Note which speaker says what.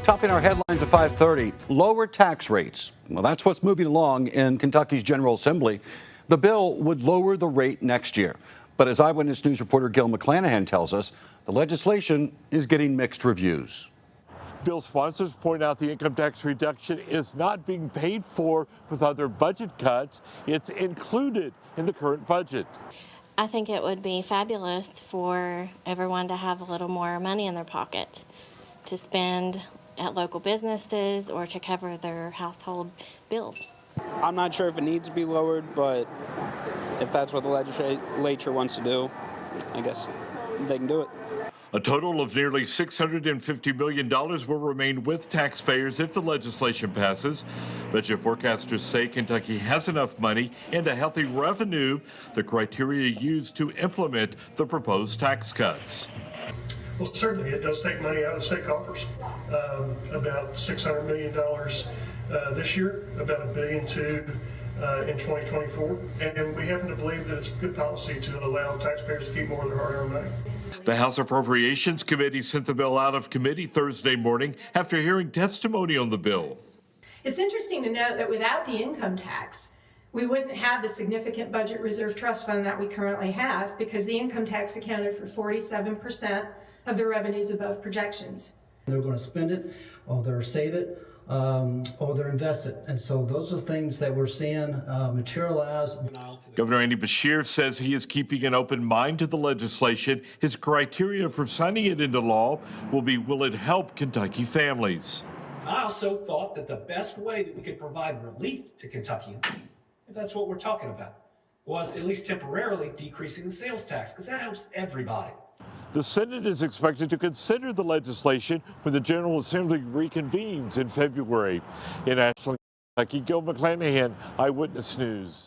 Speaker 1: Topping our headlines at 5:30, lower tax rates. Well, that's what's moving along in Kentucky's General Assembly. The bill would lower the rate next year. But as Eyewitness News reporter Gil McClanahan tells us, the legislation is getting mixed reviews.
Speaker 2: Bill sponsors point out the income tax reduction is not being paid for with other budget cuts. It's included in the current budget.
Speaker 3: I think it would be fabulous for everyone to have a little more money in their pocket to spend at local businesses or to cover their household bills.
Speaker 4: I'm not sure if it needs to be lowered, but if that's what the legislature wants to do, I guess they can do it.
Speaker 2: A total of nearly $650 million will remain with taxpayers if the legislation passes. Budget forecasters say Kentucky has enough money and a healthy revenue, the criteria used to implement the proposed tax cuts.
Speaker 5: Well, certainly it does take money out of the state coffers. About $600 million this year, about $1.2 billion in 2024. And we happen to believe that it's good policy to allow taxpayers to keep more of their hard-earned money.
Speaker 2: The House Appropriations Committee sent the bill out of committee Thursday morning after hearing testimony on the bill.
Speaker 6: It's interesting to note that without the income tax, we wouldn't have the significant budget reserve trust fund that we currently have because the income tax accounted for 47% of the revenues above projections.
Speaker 7: They're going to spend it, or they're save it, or they're invest it. And so those are things that we're seeing materialize.
Speaker 2: Governor Andy Beshear says he is keeping an open mind to the legislation. His criteria for signing it into law will be, will it help Kentucky families?
Speaker 8: I also thought that the best way that we could provide relief to Kentuckians, if that's what we're talking about, was at least temporarily decreasing the sales tax, because that helps everybody.
Speaker 2: The Senate is expected to consider the legislation when the General Assembly reconvenes in February. In Ashland, Kentucky, Gil McClanahan, Eyewitness News.